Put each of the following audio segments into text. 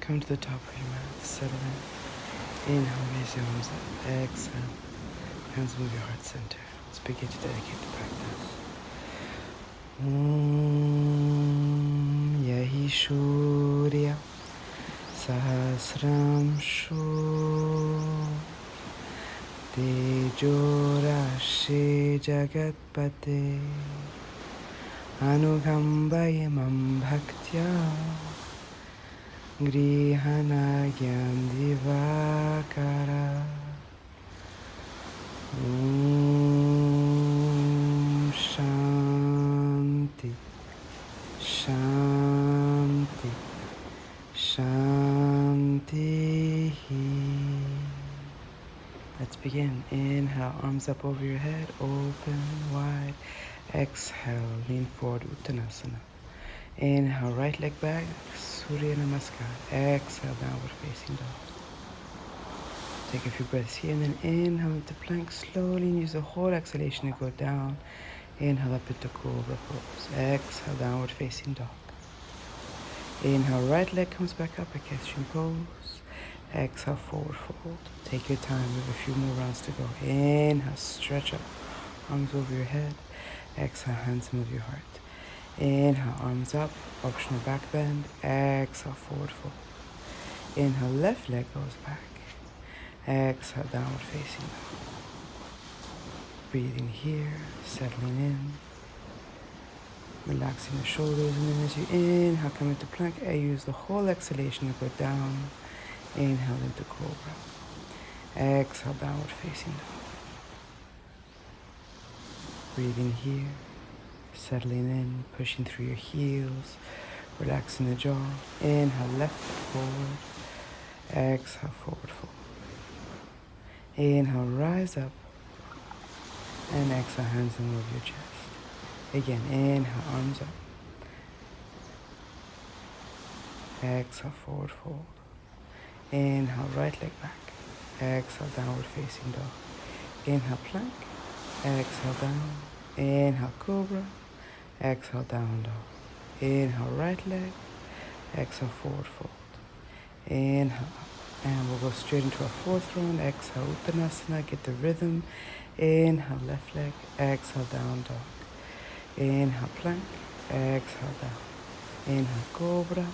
Come to the top of your mat, settle in. Inhale, raise your arms up. Exhale, hands move your heart center. Let's begin to dedicate the practice. Yahi Shurya Sahasram Shu Tejorashi Jagatpate Anugambayamam Bhaktya Grihanagyan Divakara Shanti Shanti Shanti. Let's begin. Inhale, arms up over your head, open wide. Exhale, lean forward, Uttanasana. Inhale, right leg back, Surya Namaskar. Exhale, downward facing dog. Take a few breaths here and then inhale into plank slowly and use the whole exhalation to go down. Inhale up into cobra pose. Exhale, downward facing dog. Inhale, right leg comes back up, equestrian pose. Exhale, forward fold. Take your time, we have a few more rounds to go. Inhale, stretch up, arms over your head. Exhale, hands move your heart. Inhale, arms up, optional back bend. Exhale, forward fold. Inhale, left leg goes back. Exhale, downward facing dog. Breathing here, settling in. Relaxing the shoulders, and then as you inhale, come into plank. Use the whole exhalation to go down. Inhale into cobra. Exhale, downward facing dog. Breathing here, settling in, pushing through your heels, relaxing the jaw. Inhale, left forward. Exhale, forward fold. Inhale, rise up. And exhale, hands and move your chest. Again, inhale, arms up. Exhale, forward fold. Inhale, right leg back. Exhale, downward facing dog. Inhale, plank. Exhale, down. Inhale, cobra. Exhale, down dog. Inhale, right leg. Exhale, forward fold. Inhale up. And we'll go straight into our fourth round. Exhale, Uttanasana. Get the rhythm. Inhale, left leg. Exhale, down dog. Inhale, plank. Exhale, down. Inhale, cobra.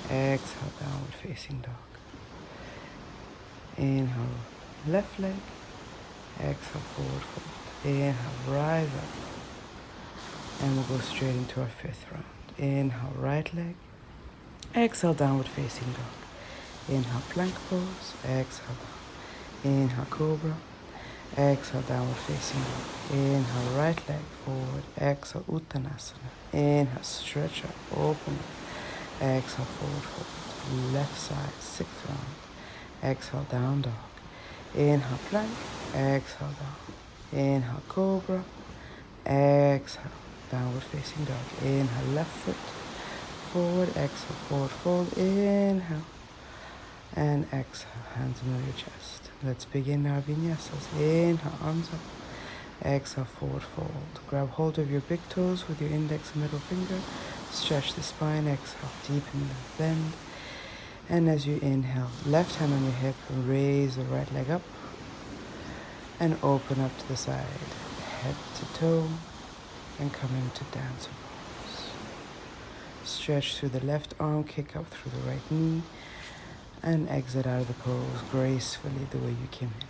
Exhale, downward facing dog. Inhale, left leg. Exhale, forward fold. Inhale, rise up. And we'll go straight into our fifth round. Inhale, right leg. Exhale, downward facing dog. Inhale, plank pose. Exhale, down. Inhale, cobra. Exhale, downward facing dog. Inhale, right leg forward. Exhale, Uttanasana. Inhale, stretch up, open up. Exhale, forward fold. Left side, sixth round. Exhale, down dog. Inhale, plank. Exhale, down. Inhale, cobra. Exhale, downward facing dog. Inhale, left foot forward. Exhale, forward fold. Inhale. And exhale, hands under your chest. Let's begin our vinyasas. Inhale, arms up. Exhale, forward fold. Grab hold of your big toes with your index and middle finger. Stretch the spine. Exhale, deepen the bend. And as you inhale, left hand on your hip, raise the right leg up. And open up to the side. Head to toe. And come into dancer pose. Stretch through the left arm, kick up through the right knee. And exit out of the pose gracefully the way you came in.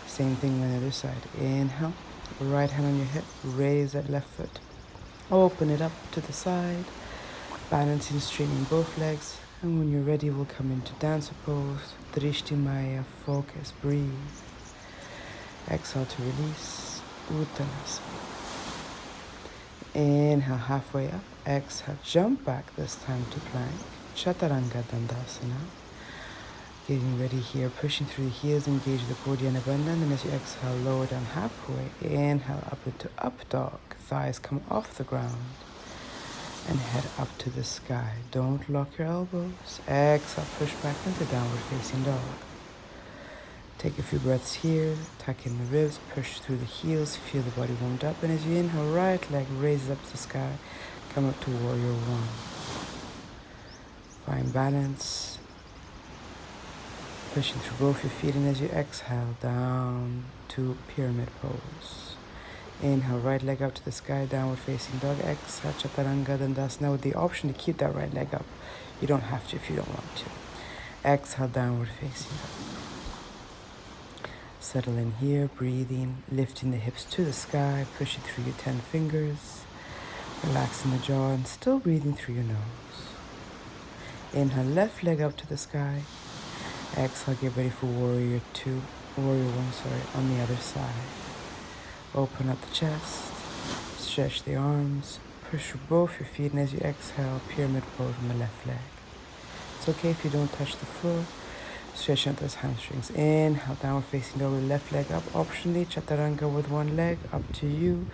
Same thing on the other side. Inhale, right hand on your hip, raise that left foot. Open it up to the side, balancing, straightening both legs. And when you're ready, we'll come into dancer pose, Drishti Maya, focus, breathe. Exhale to release, Uttanasana. Inhale, halfway up. Exhale, jump back this time to plank. Chaturanga Dandasana. Getting ready here, pushing through the heels, engage the Purdyana Bandha, and as you exhale, lower down halfway. Inhale up into up dog. Thighs come off the ground and head up to the sky. Don't lock your elbows. Exhale, push back into downward facing dog. Take a few breaths here, tuck in the ribs, push through the heels, feel the body warmed up, and as you inhale, right leg raises up to the sky, come up to warrior one. Find balance. Pushing through both your feet, and as you exhale, down to pyramid pose. Inhale, right leg up to the sky, downward facing dog. Exhale, chaturanga dandasana with the option to keep that right leg up. You don't have to if you don't want to. Exhale, downward facing dog. Settle in here, breathing, lifting the hips to the sky, pushing through your 10 fingers, relaxing the jaw and still breathing through your nose. Inhale, left leg up to the sky. Exhale, get ready for warrior one, on the other side. Open up the chest, stretch the arms, push through both your feet, and as you exhale, pyramid pose on the left leg. It's okay if you don't touch the floor. Stretch out those hamstrings. Inhale, downward facing dog with left leg up. Optionally, chaturanga with one leg, up to you.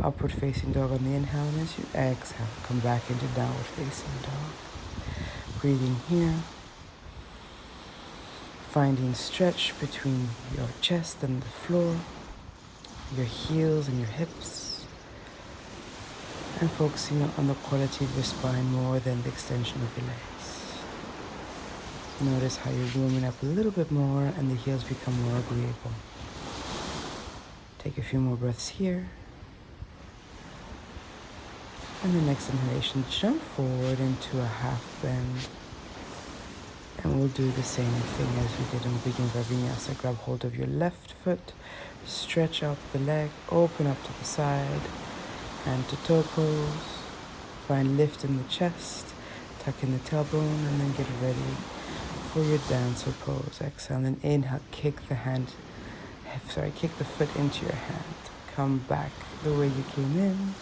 Upward facing dog on the inhale, and as you exhale, come back into downward facing dog. Breathing here. Finding stretch between your chest and the floor, your heels and your hips, and focusing on the quality of your spine more than the extension of your legs. Notice how you're warming up a little bit more and the heels become more agreeable. Take a few more breaths here. And the next inhalation, jump forward into a half bend. And we'll do the same thing as we did in the beginning of our vinyasa. Grab hold of your left foot, stretch out the leg, open up to the side, hand to toe pose. Find lift in the chest, tuck in the tailbone, and then get ready for your dancer pose. Exhale and inhale, kick the foot into your hand. Come back the way you came in,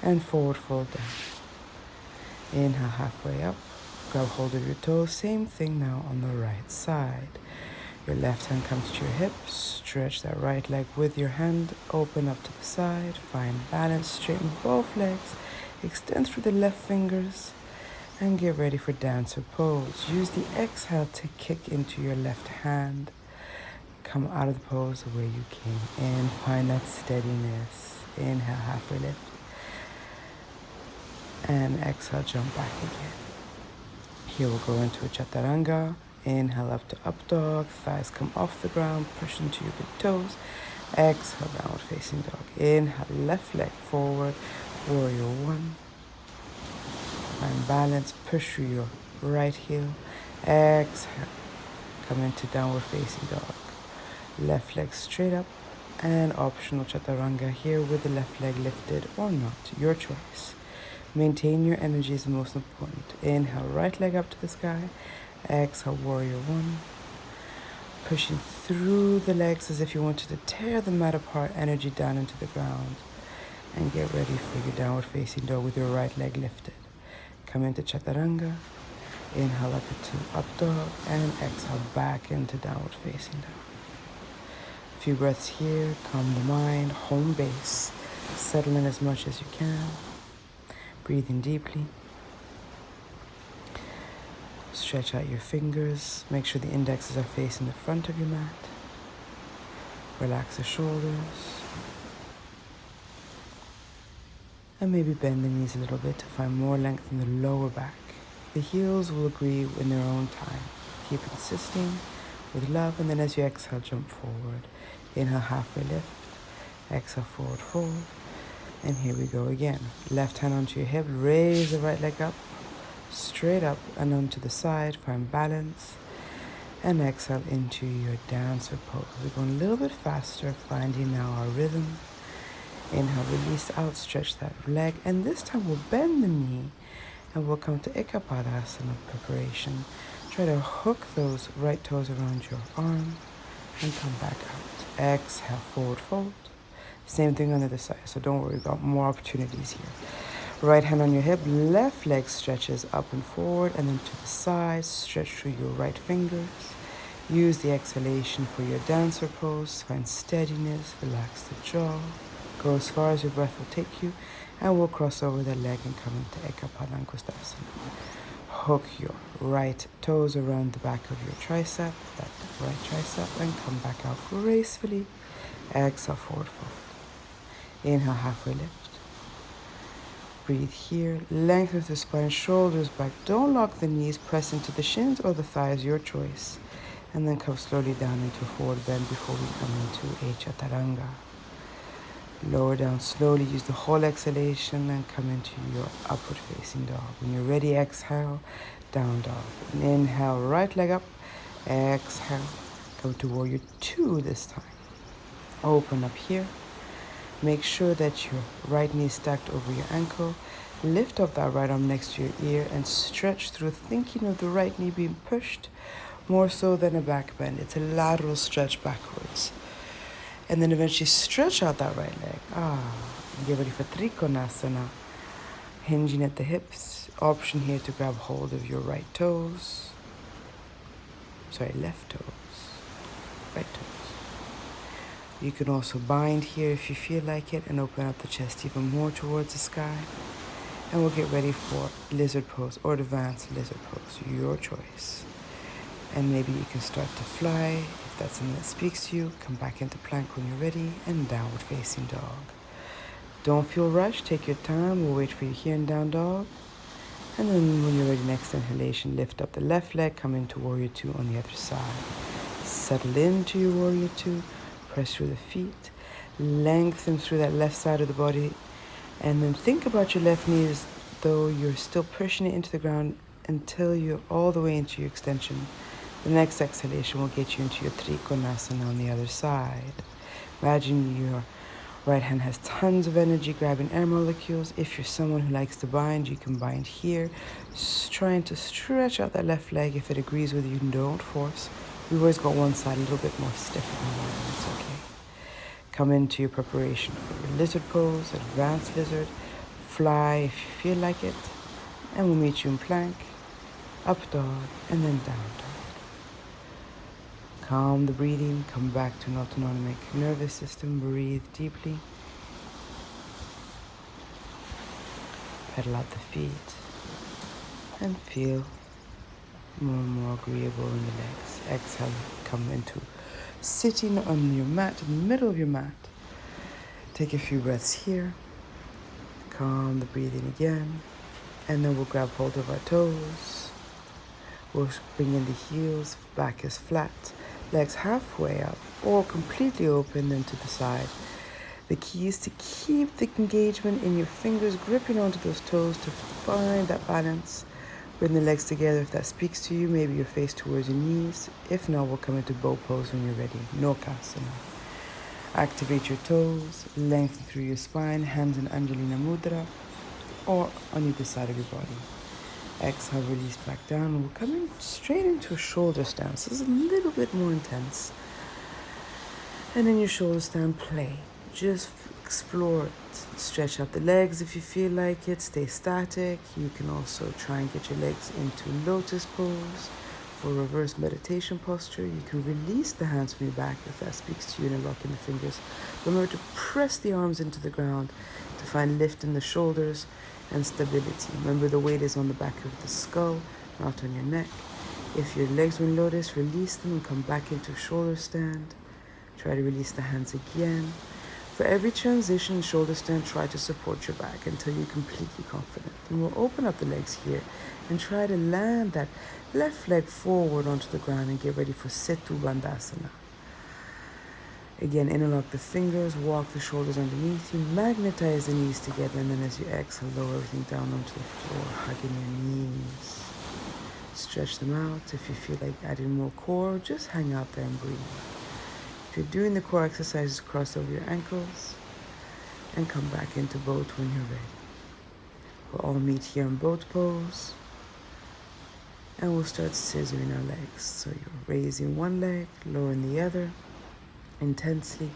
and forward fold down. Inhale, halfway up. Grab hold of your toes. Same thing now on the right side. Your left hand comes to your hip. Stretch that right leg with your hand. Open up to the side. Find balance. Straighten both legs. Extend through the left fingers. And get ready for dancer pose. Use the exhale to kick into your left hand. Come out of the pose the way you came in. Find that steadiness. Inhale, halfway lift. And exhale, jump back again. Here we'll go into a chaturanga. Inhale up to up dog. Thighs come off the ground. Push into your big toes. Exhale, downward facing dog. Inhale, left leg forward. Warrior one. Find balance. Push through your right heel. Exhale. Come into downward facing dog. Left leg straight up. And optional chaturanga here with the left leg lifted or not. Your choice. Maintain your energy is the most important. Inhale, right leg up to the sky. Exhale, warrior one. Pushing through the legs as if you wanted to tear the mat apart, energy down into the ground. And get ready for your downward facing dog with your right leg lifted. Come into chaturanga. Inhale up into up dog. And exhale back into downward facing dog. A few breaths here. Calm the mind. Home base. Settle in as much as you can. Breathing deeply. Stretch out your fingers. Make sure the indexes are facing the front of your mat. Relax the shoulders. And maybe bend the knees a little bit to find more length in the lower back. The heels will agree in their own time. Keep insisting with love, and then as you exhale, jump forward. Inhale, halfway lift. Exhale, forward fold. And here we go again. Left hand onto your hip. Raise the right leg up. Straight up and onto the side. Find balance. And exhale into your dancer pose. We're going a little bit faster. Finding now our rhythm. Inhale, release out. Stretch that leg. And this time we'll bend the knee. And we'll come to Ekapadasana preparation. Try to hook those right toes around your arm. And come back out. Exhale, forward fold. Same thing on the other side, so don't worry, we've got more opportunities here. Right hand on your hip, left leg stretches up and forward, and then to the side, stretch through your right fingers. Use the exhalation for your dancer pose. Find steadiness, relax the jaw. Go as far as your breath will take you, and we'll cross over the leg and come into Ekapadasana. Hook your right toes around the back of your tricep, that right tricep, and come back out gracefully. Exhale, forward fold. Inhale, halfway lift. Breathe here. Lengthen the spine, shoulders back. Don't lock the knees. Press into the shins or the thighs, your choice. And then come slowly down into forward bend before we come into a chaturanga. Lower down slowly. Use the whole exhalation and come into your upward facing dog. When you're ready, exhale, down dog. And inhale, right leg up. Exhale. Come to warrior two this time. Open up here. Make sure that your right knee is stacked over your ankle. Lift up that right arm next to your ear and stretch through, thinking of the right knee being pushed more so than a back bend. It's a lateral stretch backwards. And then eventually stretch out that right leg. Get ready for Trikonasana. Hinging at the hips. Option here to grab hold of your left toes. Right toes. You can also bind here if you feel like it and open up the chest even more towards the sky. And we'll get ready for lizard pose or advanced lizard pose, your choice. And maybe you can start to fly. If that's something that speaks to you, come back into plank when you're ready and downward facing dog. Don't feel rushed, take your time. We'll wait for you here in down dog. And then when you're ready, next inhalation, lift up the left leg, come into warrior two on the other side. Settle into your warrior two. Press through the feet, lengthen through that left side of the body, and then think about your left knee as though you're still pushing it into the ground until you're all the way into your extension. The next exhalation will get you into your Trikonasana on the other side. Imagine your right hand has tons of energy grabbing air molecules. If you're someone who likes to bind, you can bind here, trying to stretch out that left leg. If it agrees with you, don't force. We've always got one side a little bit more stiff than the other. It's okay. Come into your preparation for your lizard pose, advanced lizard. Fly if you feel like it. And we'll meet you in plank, up dog, and then down dog. Calm the breathing. Come back to an autonomic nervous system. Breathe deeply. Pedal out the feet. And feel more and more agreeable in the legs. Exhale, come into sitting on your mat, in the middle of your mat. Take a few breaths here. Calm the breathing again. And then we'll grab hold of our toes. We'll bring in the heels, back is flat, legs halfway up or completely open then to the side. The key is to keep the engagement in your fingers, gripping onto those toes to find that balance. Bring the legs together if that speaks to you. Maybe your face towards your knees. If not, we'll come into bow pose when you're ready. Nokasana. Activate your toes. Lengthen through your spine. Hands in Anjalina Mudra or on either side of your body. Exhale, release back down. We'll come in straight into a shoulder stand. So this is a little bit more intense. And in your shoulder stand, play. Just explore it. Stretch out the legs if you feel like it. Stay static. You can also try and get your legs into lotus pose for reverse meditation posture. You can release the hands from your back if that speaks to you and lock in the fingers. Remember to press the arms into the ground to find lift in the shoulders and stability. Remember the weight is on the back of the skull, not on your neck. If your legs were in lotus, release them and come back into shoulder stand. Try to release the hands again. For every transition, shoulder stand, try to support your back until you're completely confident. And we'll open up the legs here and try to land that left leg forward onto the ground and get ready for Setu Bandhasana. Again, interlock the fingers, walk the shoulders underneath you, magnetize the knees together, and then as you exhale, lower everything down onto the floor, hugging your knees. Stretch them out. If you feel like adding more core, just hang out there and breathe. If you're doing the core exercises, cross over your ankles and come back into boat when you're ready. We'll all meet here in boat pose and we'll start scissoring our legs. So you're raising one leg, lowering the other, intensely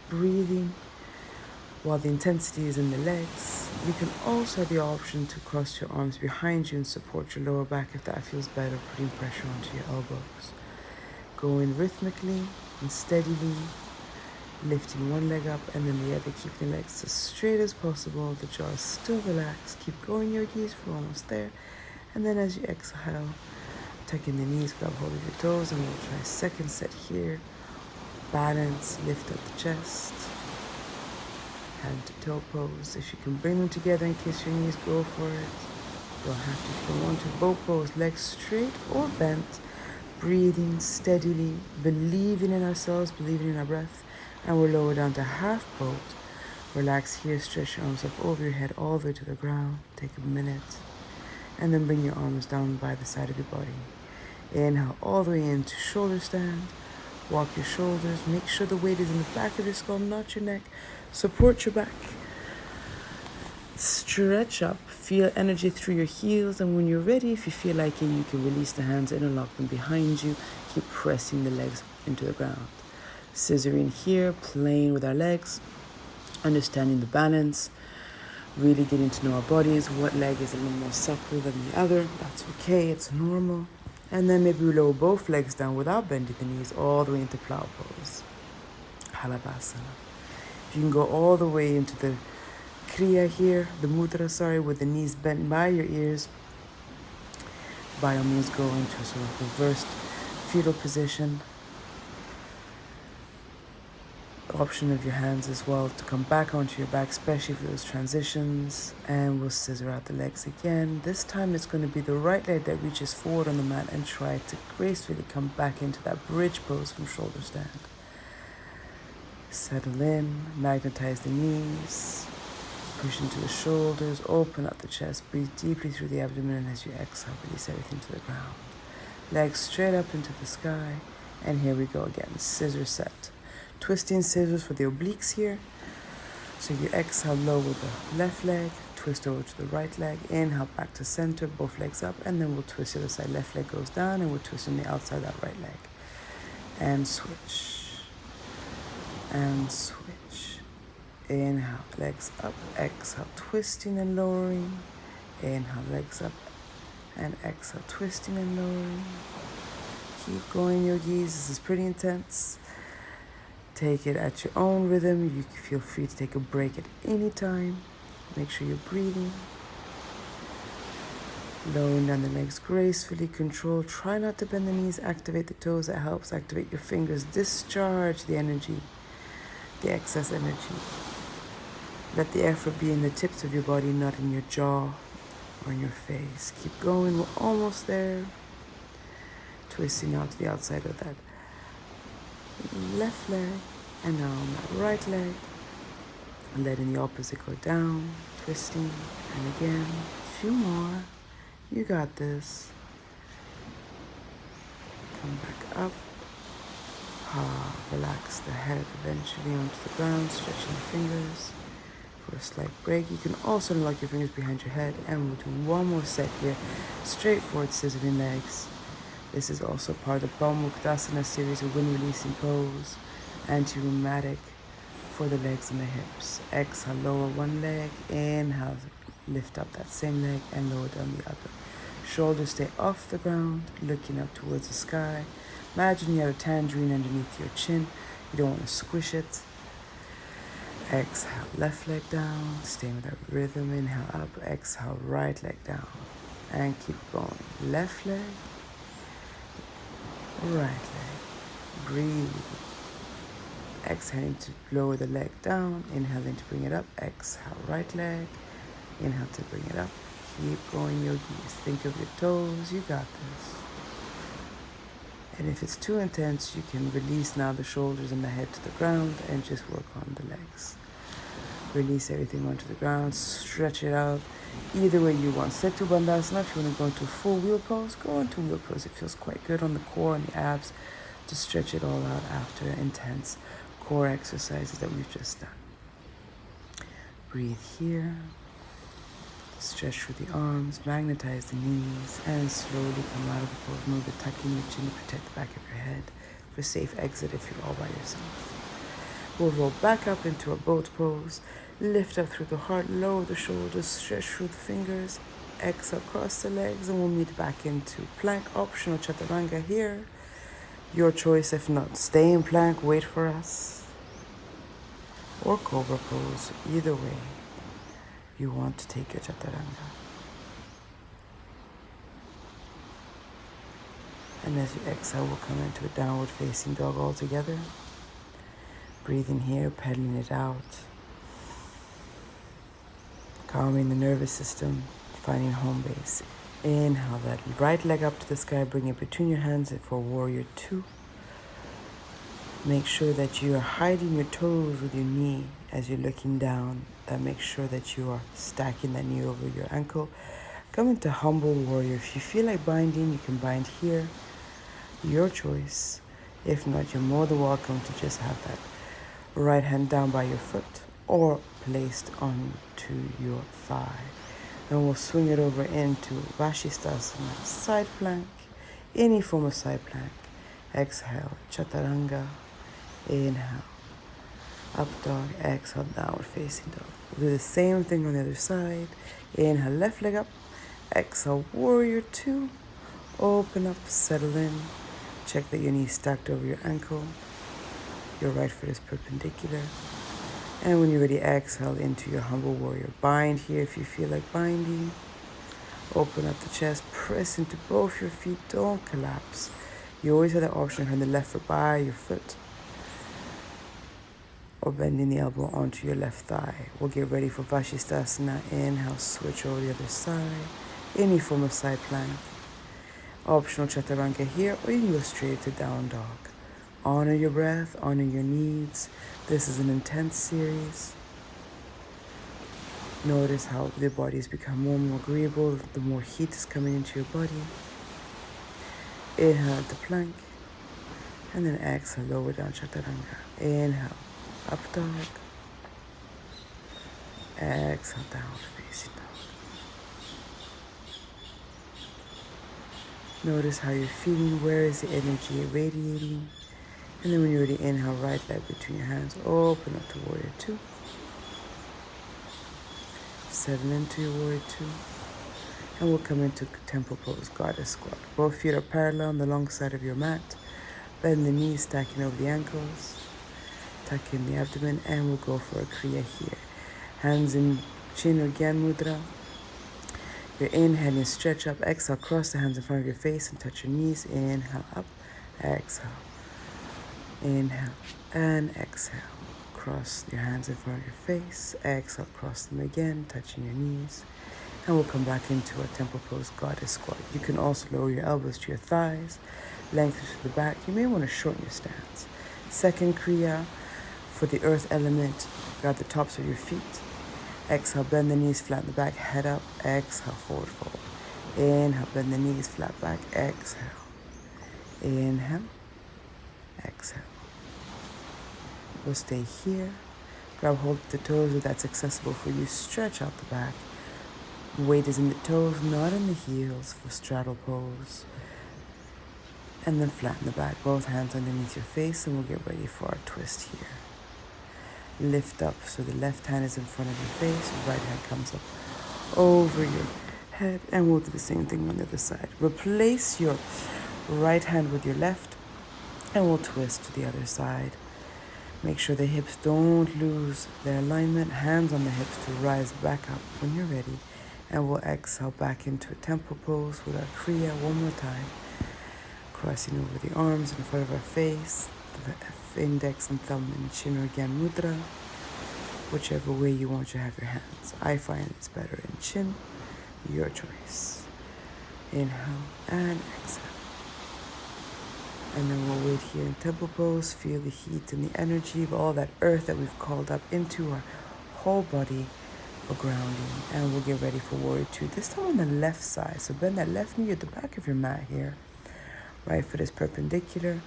breathing while the intensity is in the legs. You can also have the option to cross your arms behind you and support your lower back if that feels better, putting pressure onto your elbows. Go in rhythmically and steadily, lifting one leg up and then the other, keeping the legs as straight as possible. The jaw is still relaxed. Keep going, yogis, we're almost there. And then as you exhale, tuck in the knees, grab hold of your toes, and we'll try a second set here. Balance, lift up the chest. Hand to toe pose. If you can bring them together and kiss your knees, go for it. Don't have to if you don't want to. Bow pose, legs straight or bent. Breathing steadily, believing in ourselves, believing in our breath. And we'll lower down to half boat. Relax here, stretch your arms up over your head all the way to the ground. Take a minute. And then bring your arms down by the side of your body. Inhale all the way into shoulder stand. Walk your shoulders. Make sure the weight is in the back of your skull, not your neck. Support your back. Stretch up. Feel energy through your heels. And when you're ready, if you feel like it, you can release the hands, interlock them behind you. Keep pressing the legs into the ground. Scissoring here, playing with our legs. Understanding the balance. Really getting to know our bodies. What leg is a little more supple than the other. That's okay. It's normal. And then maybe we lower both legs down without bending the knees all the way into plow pose. Halabhasana. You can go all the way into the Kriya here, the mudra, with the knees bent by your ears. By all means, go into a sort of reversed fetal position. Option of your hands as well to come back onto your back, especially for those transitions. And we'll scissor out the legs again. This time it's going to be the right leg that reaches forward on the mat and try to gracefully come back into that bridge pose from shoulder stand. Settle in, magnetize the knees, push into the shoulders, open up the chest, breathe deeply through the abdomen, and as you exhale, release everything to the ground. Legs straight up into the sky, and here we go again, scissor set. Twisting scissors for the obliques here. So you exhale, lower the left leg, twist over to the right leg, inhale back to center, both legs up, and then we'll twist the other side. Left leg goes down, and we'll twist on the outside of that right leg. And switch. And switch. Inhale, legs up, exhale, twisting and lowering. Inhale, legs up, and exhale, twisting and lowering. Keep going, yogis. This is pretty intense. Take it at your own rhythm. You can feel free to take a break at any time. Make sure you're breathing. Lowering down the legs gracefully. Control. Try not to bend the knees. Activate the toes. That helps. Activate your fingers. Discharge the energy, the excess energy. Let the effort be in the tips of your body, not in your jaw or in your face. Keep going. We're almost there. Twisting out to the outside of that left leg, and now on that right leg, letting the opposite go down, twisting, and again, a few more. You got this. Come back up. Relax the head eventually onto the ground, stretching the fingers for a slight break. You can also unlock your fingers behind your head, and we'll do one more set here. Straightforward scissoring legs. This is also part of the Baumuktasana series of wind releasing pose, anti-rheumatic for the legs and the hips. Exhale, lower one leg, inhale, lift up that same leg and lower down the other. Shoulders stay off the ground, looking up towards the sky. Imagine you have a tangerine underneath your chin. You don't want to squish it. Exhale, left leg down, stay with that rhythm. Inhale up, exhale, right leg down. And keep going. Left leg, right leg. Breathe. Exhaling to lower the leg down. Inhaling to bring it up. Exhale, right leg. Inhale to bring it up. Keep going, yogis. Think of your toes. You got this. And if it's too intense, you can release now the shoulders and the head to the ground and just work on the legs. Release everything onto the ground. Stretch it out. Either way you want. Setu Bandhasana. If you want to go into a full wheel pose, go into wheel pose. It feels quite good on the core and the abs to stretch it all out after intense core exercises that we've just done. Breathe here. Stretch through the arms, magnetize the knees, and slowly come out of the pose. Remember, tucking your chin to protect the back of your head for safe exit if you're all by yourself. We'll roll back up into a boat pose. Lift up through the heart, lower the shoulders, stretch through the fingers. Exhale, cross the legs, and we'll meet back into plank. Optional chaturanga here. Your choice. If not, stay in plank, wait for us. Or cobra pose, either way you want to take your chaturanga. And as you exhale, we'll come into a downward facing dog all together. Breathing here, pedaling it out. calming the nervous system, finding home base. Inhale that right leg up to the sky, bring it between your hands for warrior two. Make sure that you are hiding your toes with your knee as you're looking down. That makes sure that you are stacking that knee over your ankle. Come into humble warrior. If you feel like binding, you can bind here. Your choice. If not, you're more than welcome to just have that right hand down by your foot or placed onto your thigh. Then we'll swing it over into Vashisthasana, side plank, any form of side plank. Exhale, Chaturanga. Inhale, up dog. Exhale, downward facing dog. We'll do the same thing on the other side. Inhale, left leg up. Exhale, warrior two. Open up, settle in. Check that your knees stacked over your ankle. Your right foot is perpendicular. And when you're ready, exhale into your humble warrior. Bind here if you feel like binding. Open up the chest, press into both your feet, don't collapse. You always have the option of having the left foot by your foot or bending the elbow onto your left thigh. We'll get ready for Vashisthasana. Inhale, switch over the other side. Any form of side plank. Optional Chaturanga here, or you can go straight to down dog. Honor your breath, honor your needs. This is an intense series. Notice how the bodies become more and more agreeable, the more heat is coming into your body. Inhale the plank, and then exhale, lower down Chaturanga. Inhale, up dog. Exhale, downward facing dog. Notice how you're feeling, where is the energy radiating. And then when you're ready, inhale, right leg between your hands, open up to warrior two. Settle into your warrior two. And we'll come into temple pose, goddess squat. Both feet are parallel on the long side of your mat. Bend the knees, stacking over the ankles. Tuck in the abdomen, and we'll go for a Kriya here. Hands in chin or Gyan Mudra. You're inhaling, stretch up, exhale, cross the hands in front of your face and touch your knees. Inhale, up, exhale. Inhale and exhale. Cross your hands in front of your face. Exhale, cross them again, touching your knees. And we'll come back into a temple pose, goddess squat. You can also lower your elbows to your thighs, lengthen to the back. You may want to shorten your stance. Second Kriya for the earth element. Grab the tops of your feet. Exhale, bend the knees, flatten the back, head up. Exhale, forward fold. Inhale, bend the knees, flat back. Exhale. Inhale. Exhale. We'll stay here. Grab hold of the toes if that's accessible for you. Stretch out the back. Weight is in the toes, not in the heels for straddle pose. And then flatten the back, both hands underneath your face, and we'll get ready for our twist here. Lift up so the left hand is in front of your face, right hand comes up over your head, and we'll do the same thing on the other side. Replace your right hand with your left, and we'll twist to the other side. Make sure the hips don't lose their alignment. Hands on the hips to rise back up when you're ready. And we'll exhale back into a temple pose with our Kriya one more time. Crossing over the arms in front of our face. The index and thumb in chin or Gyan Mudra. Whichever way you want to have your hands. I find it's better in chin. Your choice. Inhale and exhale. And then we'll wait here in temple pose, feel the heat and the energy of all that earth that we've called up into our whole body for grounding. And we'll get ready for warrior two, this time on the left side. So bend that left knee at the back of your mat here. Right foot is perpendicular.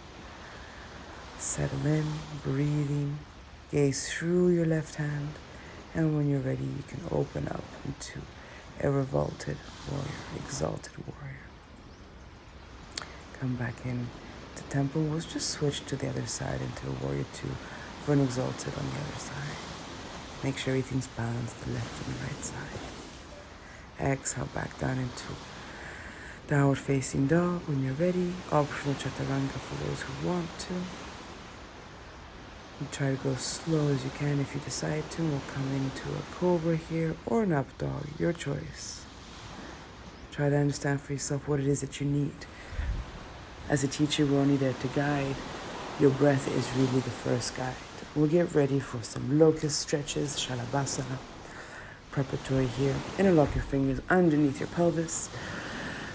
Settle in, breathing, gaze through your left hand. And when you're ready, you can open up into a revolted warrior, exalted warrior. Come back in. The temple was just switch to the other side into a warrior two for an exalted on the other side. Make sure everything's balanced, the left and the right side. Exhale back down into downward facing dog when you're ready. Optional Chaturanga for those who want to. And try to go slow as you can if you decide to. We'll come into a cobra here or an up dog, your choice. Try to understand for yourself what it is that you need. As a teacher, we're only there to guide. Your breath is really the first guide. We'll get ready for some locust stretches, Shalabhasana. preparatory here. Interlock your fingers underneath your pelvis.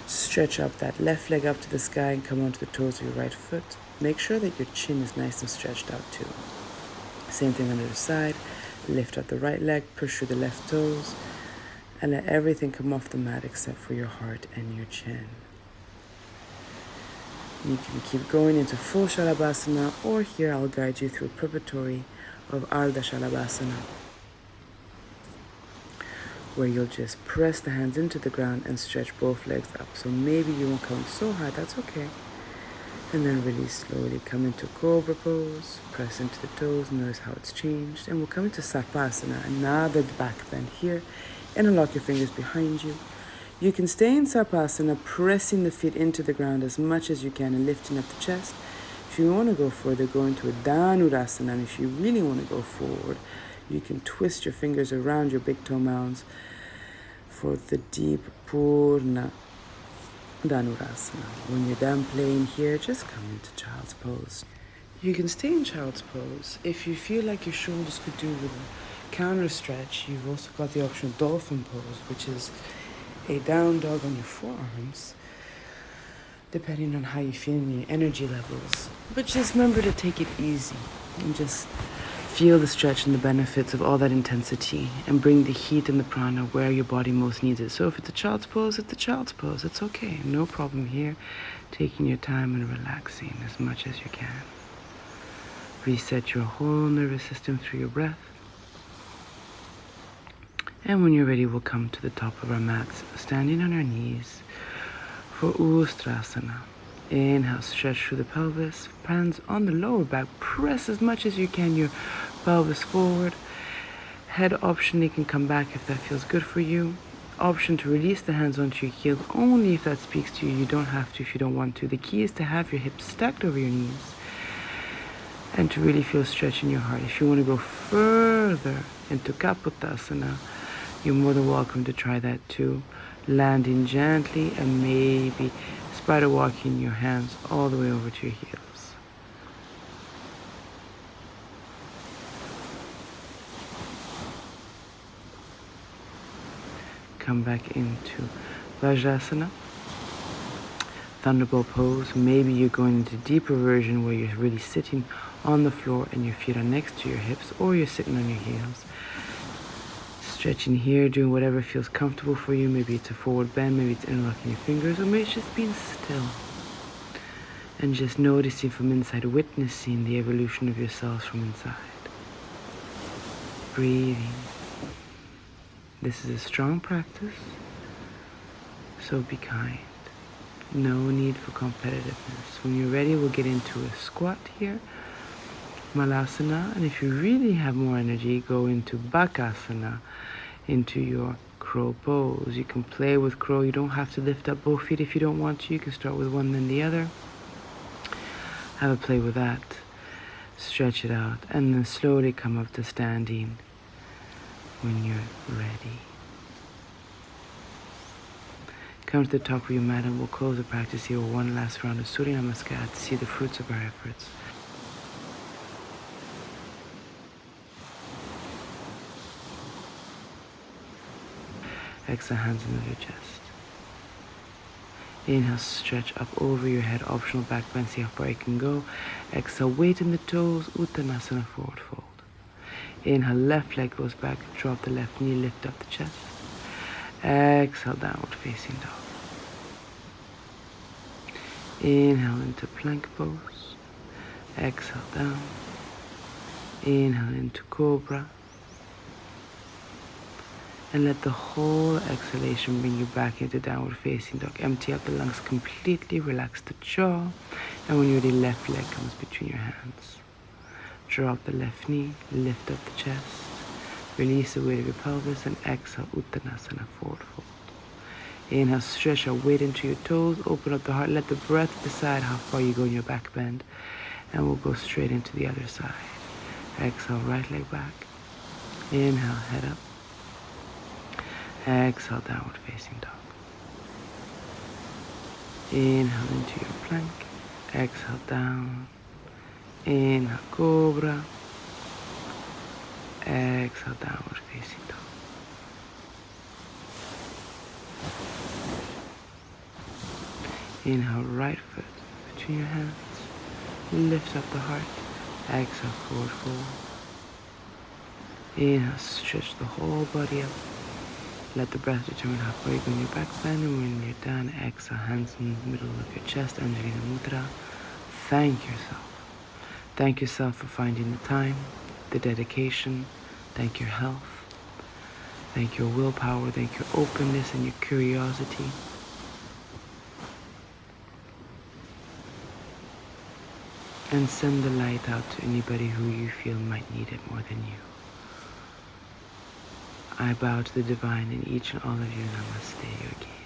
Stretch up that left leg up to the sky and come onto the toes of your right foot. Make sure that your chin is nice and stretched out too. Same thing on the other side. Lift up the right leg, push through the left toes, and let everything come off the mat except for your heart and your chin. You can keep going into full Shalabhasana, or here I'll guide you through a preparatory of Ardha Shalabhasana, where you'll just press the hands into the ground and stretch both legs up. So maybe you won't come so high, that's okay. And then really slowly come into Cobra pose, press into the toes, notice how it's changed. And we'll come into Sarpasana, another back bend here. Interlock your fingers behind you. You can stay in Sarpasana, pressing the feet into the ground as much as you can and lifting up the chest. If you want to go further, go into a Dhanurasana. And if you really want to go forward, you can twist your fingers around your big toe mounds for the deep Purna Dhanurasana. When you're done playing here, just come into Child's Pose. You can stay in Child's Pose. If you feel like your shoulders could do with a counter stretch, you've also got the option of Dolphin Pose, which is a down dog on your forearms, depending on how you feel in your energy levels. But just remember to take it easy and just feel the stretch and the benefits of all that intensity and bring the heat and the prana where your body most needs it. So if it's a child's pose, it's a child's pose. It's okay. No problem here. Taking your time and relaxing as much as you can. Reset your whole nervous system through your breath. And when you're ready, we'll come to the top of our mats, standing on our knees for Ustrasana. Inhale, stretch through the pelvis, hands on the lower back, press as much as you can your pelvis forward. Head optionally can come back if that feels good for you. Option to release the hands onto your heels only if that speaks to you. You don't have to if you don't want to. The key is to have your hips stacked over your knees and to really feel stretch in your heart. If you want to go further into Kapotasana, you're more than welcome to try that too. Landing gently and maybe spider walking your hands all the way over to your heels. Come back into Vajrasana, Thunderbolt pose. Maybe you're going into deeper version where you're really sitting on the floor and your feet are next to your hips, or you're sitting on your heels. Stretching here, doing whatever feels comfortable for you. Maybe it's a forward bend, maybe it's interlocking your fingers, or maybe it's just being still. And just noticing from inside, witnessing the evolution of yourselves from inside. Breathing. This is a strong practice, so be kind. No need for competitiveness. When you're ready, we'll get into a squat here. Malasana, and if you really have more energy, go into Bakasana, into your crow pose. You can play with crow. You don't have to lift up both feet if you don't want to. You can start with one then the other. Have a play with that. Stretch it out, and then slowly come up to standing when you're ready. Come to the top of your mat, and we'll close the practice here with one last round of Surya Namaskar to see the fruits of our efforts. Exhale, hands under your chest. Inhale, stretch up over your head, optional back bend, see how far you can go. Exhale, weight in the toes, Uttanasana, forward fold. Inhale, left leg goes back, drop the left knee, lift up the chest. Exhale, downward facing dog. Inhale into plank pose. Exhale, down. Inhale into cobra. And let the whole exhalation bring you back into downward facing dog. Empty out the lungs completely, relax the jaw. And when you're ready, left leg comes between your hands. Drop the left knee, lift up the chest. Release the weight of your pelvis and exhale, Uttanasana, forward fold. Inhale, stretch your weight into your toes, open up the heart. Let the breath decide how far you go in your back bend. And we'll go straight into the other side. Exhale, right leg back. Inhale, head up. Exhale, downward facing dog. Inhale into your plank. Exhale, down. Inhale, cobra. Exhale, downward facing dog. Inhale, right foot between your hands. Lift up the heart. Exhale, forward fold. Inhale, stretch the whole body up. Let the breath determine how far you go in your back bend, and when you're done, exhale, hands in the middle of your chest, Anjalina Mudra. Thank yourself. Thank yourself for finding the time, the dedication. Thank your health. Thank your willpower. Thank your openness and your curiosity. And send the light out to anybody who you feel might need it more than you. I bow to the divine in each and all of you. Namaste, yogis.